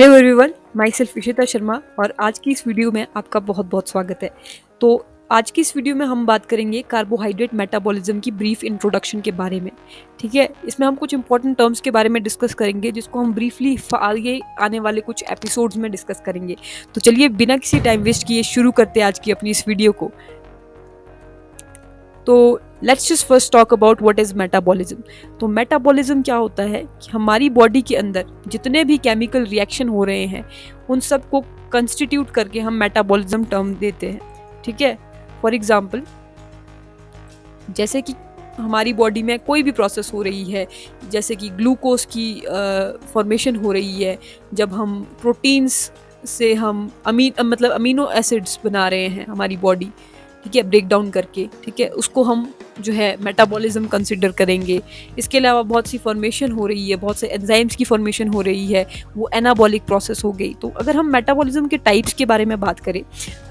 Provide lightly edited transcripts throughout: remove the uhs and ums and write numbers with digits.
Hello everyone, my self Ishita Sharma और आज की इस वीडियो में आपका बहुत बहुत स्वागत है। तो आज की इस वीडियो में हम बात करेंगे कार्बोहाइड्रेट मेटाबॉलिज्म की ब्रीफ इंट्रोडक्शन के बारे में। ठीक है, इसमें हम कुछ इंपॉर्टेंट टर्म्स के बारे में डिस्कस करेंगे जिसको हम ब्रीफली आगे आने वाले कुछ एपिसोड्स में डिस्कस करेंगे। तो चलिए बिना किसी टाइम वेस्ट किए शुरू करते हैं आज की अपनी इस वीडियो को। तो let's just first talk about what is metabolism. तो मेटाबॉलिज्म क्या होता है कि हमारी बॉडी के अंदर जितने भी केमिकल रिएक्शन हो रहे हैं उन सब को कंस्टिट्यूट करके हम मेटाबॉलिज्म टर्म देते हैं। ठीक है, फॉर एग्जांपल जैसे कि हमारी बॉडी में कोई भी प्रोसेस हो रही है, जैसे कि ग्लूकोज की फॉर्मेशन हो रही है, जब हम प्रोटीन्स से हम अमीनो एसिड्स बना रहे हैं हमारी बॉडी, ठीक है, ब्रेक डाउन करके, ठीक है, उसको हम जो है मेटाबॉलिज्म कंसिडर करेंगे। इसके अलावा बहुत सी फॉर्मेशन हो रही है, बहुत से एंजाइम्स की फॉर्मेशन हो रही है, वो एनाबॉलिक प्रोसेस हो गई। तो अगर हम मेटाबॉलिज्म के टाइप्स के बारे में बात करें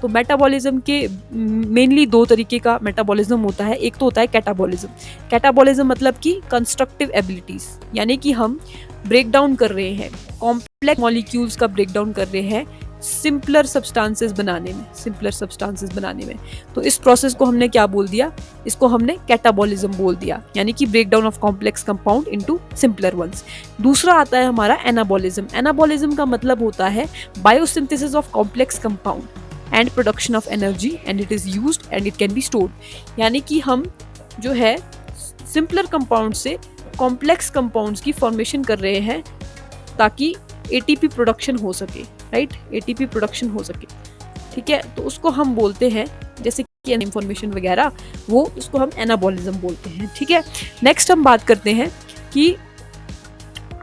तो मेटाबॉलिज्म के मेनली दो तरीके का मेटाबॉलिज्म होता है। एक तो होता है कैटाबॉलिज्म। कैटाबॉलिज्म मतलब कि कंस्ट्रक्टिव एबिलिटीज, यानी कि हम ब्रेक डाउन कर रहे हैं, कॉम्प्लेक्स मॉलिक्यूल्स का ब्रेक डाउन कर रहे हैं सिंपलर सब्सटेंसेस बनाने में। तो इस प्रोसेस को हमने क्या बोल दिया, इसको हमने कैटाबॉलिज्म बोल दिया, यानी कि break down of complex compound into simpler ones. दूसरा आता है हमारा एनाबॉलिज्म। एनाबॉलिज्म का मतलब होता है biosynthesis of complex compound and production of energy and it is used and it can be stored. यानी कि हम जो है सिंपलर कंपाउंड से कॉम्प्लेक्स कंपाउंड्स की फॉर्मेशन कर रहे हैं ताकि एटीपी प्रोडक्शन हो सके, राइट, एटीपी प्रोडक्शन हो सके। ठीक है, तो उसको हम बोलते हैं जैसे कि इंफॉर्मेशन वगैरह, वो उसको हम एनाबॉलिज्म बोलते हैं। ठीक है, नेक्स्ट हम बात करते हैं कि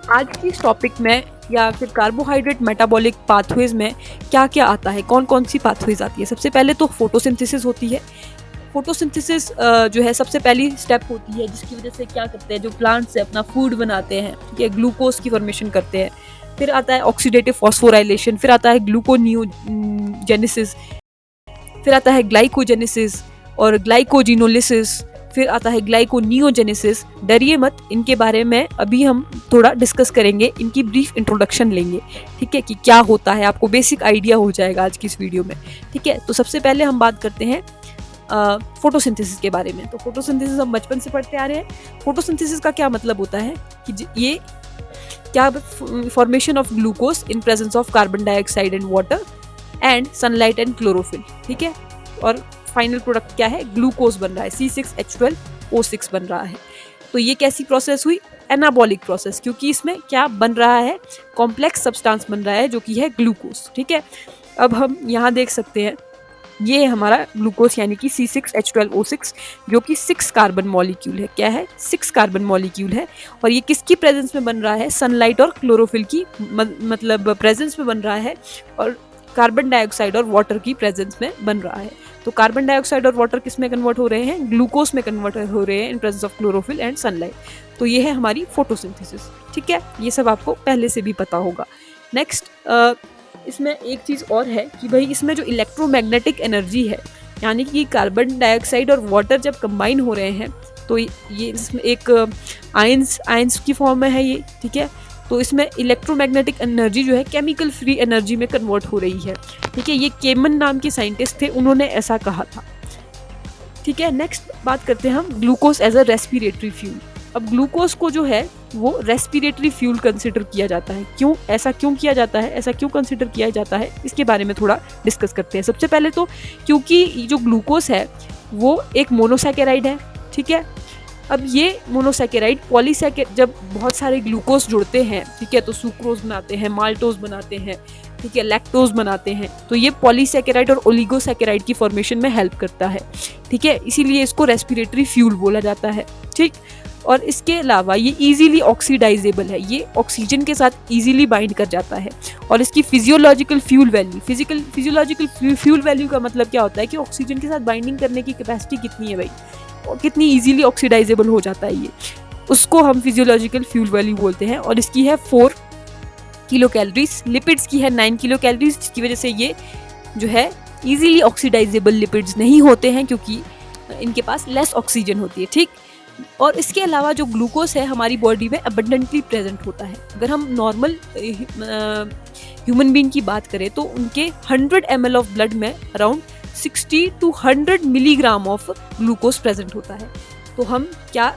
आज की इस टॉपिक में या फिर कार्बोहाइड्रेट मेटाबॉलिक पाथवेज में क्या क्या आता है, कौन कौन सी पाथवेज आती है। सबसे पहले तो फोटोसिंथेसिस होती है। फोटोसिंथेसिस जो है सबसे पहली स्टेप होती है जिसकी वजह से क्या करते हैं, जो प्लांट्स से अपना फूड बनाते हैं, ठीक है, ग्लूकोज की फॉर्मेशन करते हैं। फिर आता है ऑक्सीडेटिव फॉस्फोराइलेशन, फिर आता है ग्लूकोनियोजेनेसिस, फिर आता है ग्लाइकोजेनेसिस और ग्लाइकोजिनोलिसिस, फिर आता है ग्लाइकोनियोजेनेसिस। डरिए मत, इनके बारे में अभी हम थोड़ा डिस्कस करेंगे, इनकी ब्रीफ इंट्रोडक्शन लेंगे, ठीक है, कि क्या होता है, आपको बेसिक आइडिया हो जाएगा आज की इस वीडियो में। ठीक है, तो सबसे पहले हम बात करते हैं फोटोसिंथेसिस के बारे में। तो फोटोसिंथेसिस हम बचपन से पढ़ते आ रहे हैं। फोटोसिंथेसिस का क्या मतलब होता है कि ये क्या formation of glucose in presence of carbon dioxide and water and sunlight and chlorophyll. ठीक है, और फाइनल प्रोडक्ट क्या है, ग्लूकोज बन रहा है, C6H12O6 बन रहा है। तो ये कैसी प्रोसेस हुई, एनाबॉलिक प्रोसेस, क्योंकि इसमें क्या बन रहा है, कॉम्प्लेक्स सब्सटेंस बन रहा है जो कि है ग्लूकोज। ठीक है, अब हम यहाँ देख सकते हैं ये है हमारा ग्लूकोज यानी कि C6H12O6 जो कि 6 कार्बन मॉलिक्यूल है। क्या है, 6 कार्बन मॉलिक्यूल है। और ये किसकी प्रेजेंस में बन रहा है, सनलाइट और क्लोरोफिल की मतलब प्रेजेंस में बन रहा है, और कार्बन डाइऑक्साइड और वाटर की प्रेजेंस में बन रहा है। तो कार्बन डाइऑक्साइड और वाटर किस में कन्वर्ट हो रहे हैं, ग्लूकोज में कन्वर्ट हो रहे हैं in presence of chlorophyll and sunlight. तो ये है हमारी फोटोसिंथेसिस। ठीक है, ये सब आपको पहले से भी पता होगा। नेक्स्ट इसमें एक चीज़ और है कि भाई इसमें जो इलेक्ट्रोमैग्नेटिक एनर्जी है, यानी कि कार्बन डाइऑक्साइड और वाटर जब कंबाइन हो रहे हैं तो ये इसमें एक आयंस की फॉर्म में है ये। ठीक है, तो इसमें इलेक्ट्रोमैग्नेटिक एनर्जी जो है केमिकल फ्री एनर्जी में कन्वर्ट हो रही है। ठीक है, ये केमन नाम के साइंटिस्ट थे, उन्होंने ऐसा कहा था। ठीक है, नेक्स्ट बात करते हैं हम glucose as a respiratory fuel. अब ग्लूकोज को जो है वो रेस्पिरेटरी फ्यूल कंसिडर किया जाता है। क्यों, ऐसा क्यों किया जाता है, ऐसा क्यों कंसिडर किया जाता है, इसके बारे में थोड़ा डिस्कस करते हैं। सबसे पहले तो क्योंकि जो ग्लूकोज है वो एक मोनोसैकेराइड है। ठीक है, अब ये मोनोसैकेराइड जब बहुत सारे ग्लूकोज जुड़ते हैं, ठीक है, तो सुक्रोज बनाते हैं, माल्टोज बनाते हैं, ठीक है, लैक्टोज बनाते हैं। तो ये पॉलीसैकेराइड और ओलिगोसैकेराइड की फॉर्मेशन में हेल्प करता है। ठीक है, इसीलिए इसको रेस्पिरेटरी फ्यूल बोला जाता है। ठीक, और इसके अलावा ये इजीली ऑक्सीडाइजेबल है, ये ऑक्सीजन के साथ इजीली बाइंड कर जाता है। और इसकी फिजियोलॉजिकल फ्यूल वैल्यू का मतलब क्या होता है कि ऑक्सीजन के साथ बाइंडिंग करने की कैपेसिटी कितनी है भाई, और कितनी इजीली ऑक्सीडाइजेबल हो जाता है ये, उसको हम फिजियोलॉजिकल फ्यूल वैल्यू बोलते हैं। और इसकी है 4 किलो कैलोरीज, लिपिड्स की है 9 किलो कैलोरीज, जिसकी वजह से ये जो है इजीली ऑक्सीडाइजेबल लिपिड्स नहीं होते हैं क्योंकि इनके पास लेस ऑक्सीजन होती है। ठीक, और इसके अलावा जो ग्लूकोज है हमारी बॉडी में अबंडेंटली प्रेजेंट होता है। अगर हम नॉर्मल ह्यूमन बीइंग की बात करें तो उनके 100 ml ऑफ ब्लड में around 60 to 100 milligram of glucose present होता है। तो हम क्या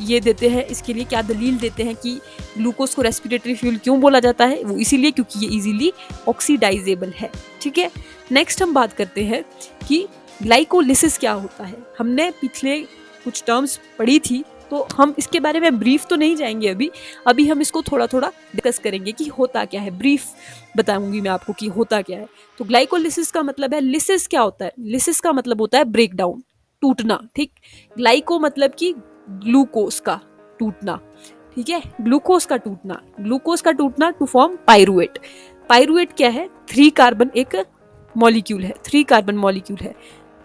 ये देते हैं, इसके लिए क्या दलील देते हैं कि ग्लूकोज को रेस्पिरेटरी फ्यूल क्यों बोला जाता है, वो इसीलिए क्योंकि ये इजीली ऑक्सीडाइजेबल है। ठीक है, नेक्स्ट हम बात करते हैं कि ग्लाइकोलिसिस क्या होता है। हमने पिछले कुछ टर्म्स पढ़ी थी, तो हम इसके बारे में ब्रीफ तो नहीं जाएंगे अभी हम इसको थोड़ा थोड़ा डिस्कस करेंगे कि होता क्या है। ब्रीफ बताऊंगी मैं आपको कि होता क्या है। तो ग्लाइकोलिसिस का मतलब है, लिसिस क्या होता है, लिसिस का मतलब होता है ब्रेक डाउन, टूटना। ठीक, ग्लाइको मतलब कि ग्लूकोज का टूटना। ठीक है, ग्लूकोज का टूटना टू फॉर्म पाइरुवेट। पाइरुवेट क्या है, 3 कार्बन एक मॉलिक्यूल है, 3 कार्बन मॉलिक्यूल है।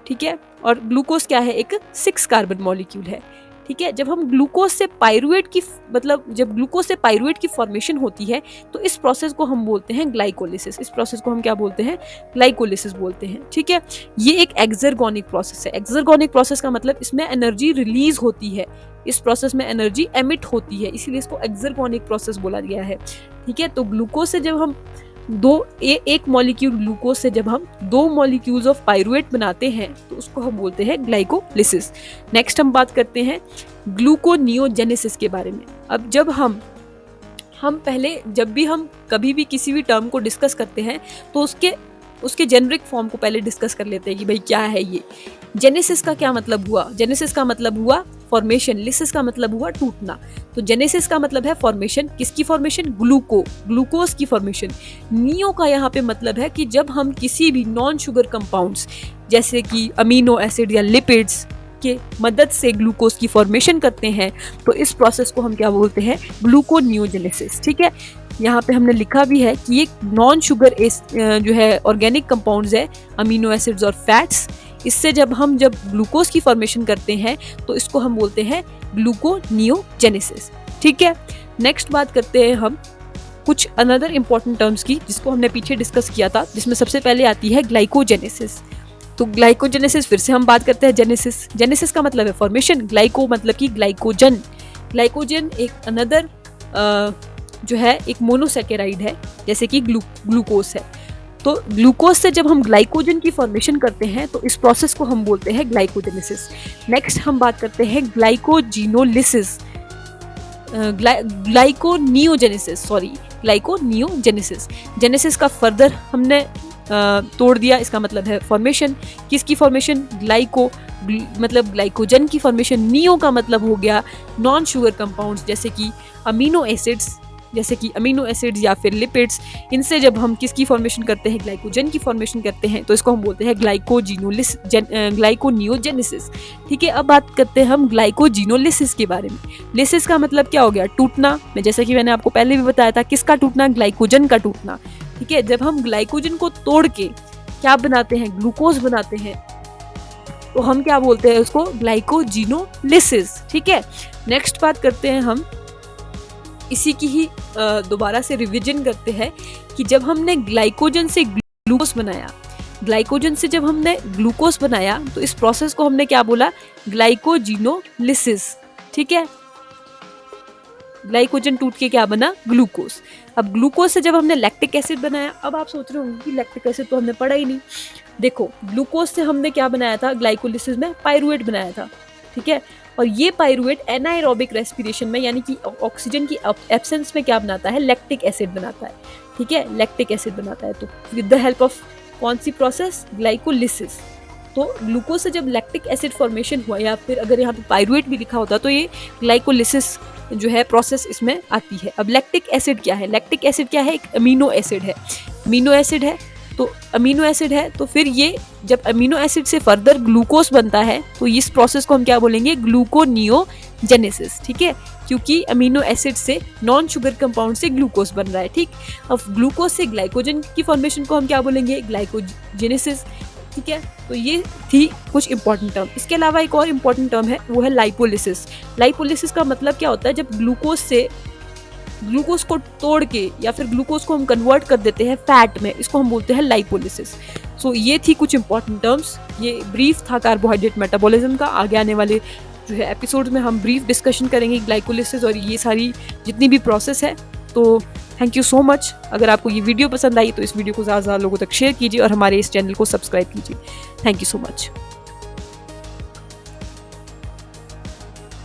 ठीक है, और ग्लूकोज क्या है, एक 6 कार्बन मॉलिक्यूल है। ठीक है, जब हम ग्लूकोज से पाइरुवेट की जब ग्लूकोज से पाइरुवेट की फॉर्मेशन होती है तो इस प्रोसेस को हम बोलते हैं ग्लाइकोलिसिस। इस प्रोसेस को हम क्या बोलते हैं, ग्लाइकोलिसिस बोलते हैं। ठीक है, ये एक एक्सर्गोनिक प्रोसेस है। एक्सर्गोनिक प्रोसेस का मतलब इसमें एनर्जी रिलीज होती है, इस प्रोसेस में एनर्जी एमिट होती है, इसीलिए इसको एक्सर्गोनिक प्रोसेस बोला गया है। ठीक है, तो ग्लूकोज से जब हम एक मॉलिक्यूल ग्लूकोज से जब हम 2 मॉलिक्यूल्स ऑफ पाइरुवेट बनाते हैं तो उसको हम बोलते हैं ग्लाइकोलिसिस। नेक्स्ट हम बात करते हैं ग्लूकोनियोजेनेसिस के बारे में। अब जब हम पहले जब भी हम कभी भी किसी भी टर्म को डिस्कस करते हैं तो उसके जेनरिक फॉर्म को पहले डिस्कस कर लेते हैं कि भाई क्या है ये। जेनेसिस का क्या मतलब हुआ, जेनेसिस का मतलब हुआ फॉर्मेशन, लिसिस का मतलब हुआ टूटना। तो जेनेसिस का मतलब है फॉर्मेशन, किसकी फॉर्मेशन, ग्लूकोज की फॉर्मेशन। नियो का यहाँ पे मतलब है कि जब हम किसी भी नॉन शुगर कंपाउंड्स जैसे कि अमीनो एसिड या लिपिड्स के मदद से ग्लूकोज की फॉर्मेशन करते हैं तो इस प्रोसेस को हम क्या बोलते हैं, ग्लूकोनियोजेनेसिस। ठीक है, यहाँ पे हमने लिखा भी है कि ये नॉन शुगर जो है ऑर्गेनिक कंपाउंड्स है, अमीनो एसिड्स और फैट्स, इससे जब ग्लूकोज की फॉर्मेशन करते हैं तो इसको हम बोलते हैं ग्लूकोनियोजेनेसिस। ठीक है, नेक्स्ट बात करते हैं हम कुछ अनदर इंपॉर्टेंट टर्म्स की जिसको हमने पीछे डिस्कस किया था, जिसमें सबसे पहले आती है ग्लाइकोजेनेसिस। तो ग्लाइकोजेनेसिस फिर से हम बात करते हैं जेनेसिस का मतलब है फॉर्मेशन, ग्लाइको मतलब कि ग्लाइकोजन एक अनदर जो है एक मोनोसैकेराइड है जैसे कि ग्लूकोज है। तो ग्लूकोज से जब हम ग्लाइकोजन की फॉर्मेशन करते हैं तो इस प्रोसेस को हम बोलते हैं ग्लाइकोजेनेसिस। नेक्स्ट हम बात करते हैं ग्लाइकोनियोजेनेसिस। जेनेसिस का फर्दर हमने तोड़ दिया, इसका मतलब है फॉर्मेशन। किसकी फॉर्मेशन, मतलब ग्लाइकोजन की फॉर्मेशन। नियो का मतलब हो गया नॉन शुगर कंपाउंड्स जैसे कि अमीनो एसिड्स या फिर लिपिड्स। इनसे जब हम किसकी फॉर्मेशन करते हैं, ग्लाइकोजन की फॉर्मेशन करते हैं तो इसको हम बोलते हैं ग्लाइकोनियोजेनेसिस। ठीक है, अब बात करते हैं हम ग्लाइकोजिनोलिसिस के बारे में। लिसिस का मतलब क्या हो गया, टूटना। जैसे कि मैंने आपको पहले भी बताया था, किसका टूटना, ग्लाइकोजन का टूटना। ठीक है, जब हम ग्लाइकोजन को तोड़ के क्या बनाते हैं, ग्लूकोज बनाते हैं, तो हम क्या बोलते हैं उसको, ग्लाइकोजिनोलिसिस। ठीक है, नेक्स्ट बात करते हैं हम इसी की ही दोबारा से रिवीजन करते हैं कि जब हमने ग्लाइकोजन से ग्लूकोज बनाया तो इस प्रोसेस को हमने क्या बोला, ग्लाइकोजिनोलिसिस। ठीक है, ग्लाइकोजन टूट के क्या बना, ग्लूकोज। अब ग्लूकोज से जब हमने लैक्टिक एसिड बनाया, अब आप सोच रहे होंगे कि लैक्टिक एसिड तो हमने पढ़ा ही नहीं। देखो, ग्लूकोज से हमने क्या बनाया था, ग्लाइकोलिसिस में पाइरुवेट बनाया था। ठीक है, और ये पाइरुवेट एनाएरोबिक रेस्पिरेशन में यानी कि ऑक्सीजन की एब्सेंस में क्या बनाता है, लैक्टिक एसिड बनाता है। ठीक है, लैक्टिक एसिड बनाता है। तो विद द हेल्प ऑफ कौन सी प्रोसेस, ग्लाइकोलिसिस। तो ग्लूकोज से जब लैक्टिक एसिड फॉर्मेशन हुआ, या फिर अगर यहाँ पे पाइरुवेट भी लिखा होता तो ये ग्लाइकोलिसिस जो है प्रोसेस इसमें आती है। अब लैक्टिक एसिड क्या है, एक अमीनो एसिड है। तो फिर ये जब अमीनो एसिड से फर्दर ग्लूकोज बनता है तो इस प्रोसेस को हम क्या बोलेंगे, ग्लूकोनियोजेनेसिस। ठीक है, क्योंकि अमीनो एसिड से नॉन शुगर कंपाउंड से ग्लूकोज बन रहा है। ठीक, अब ग्लूकोज से ग्लाइकोजन की फॉर्मेशन को हम क्या बोलेंगे, ग्लाइकोजेनेसिस। ठीक है, तो ये थी कुछ इंपॉर्टेंट टर्म। इसके अलावा एक और इंपॉर्टेंट टर्म है, वो है लाइपोलिसिस। लाइपोलिसिस का मतलब क्या होता है, जब ग्लूकोज को तोड़ के या फिर ग्लूकोज को हम कन्वर्ट कर देते हैं फैट में, इसको हम बोलते हैं लाइपोलिसिस। सो ये थी कुछ इंपॉर्टेंट टर्म्स। ये ब्रीफ था कार्बोहाइड्रेट मेटाबॉलिज्म का। आगे आने वाले जो है एपिसोड में हम ब्रीफ डिस्कशन करेंगे ग्लाइकोलिसिस और ये सारी जितनी भी प्रोसेस है। तो थैंक यू सो मच। अगर आपको ये वीडियो पसंद आई तो इस वीडियो को ज़्यादा से ज़्यादा लोगों तक शेयर कीजिए और हमारे इस चैनल को सब्सक्राइब कीजिए। Thank you so much.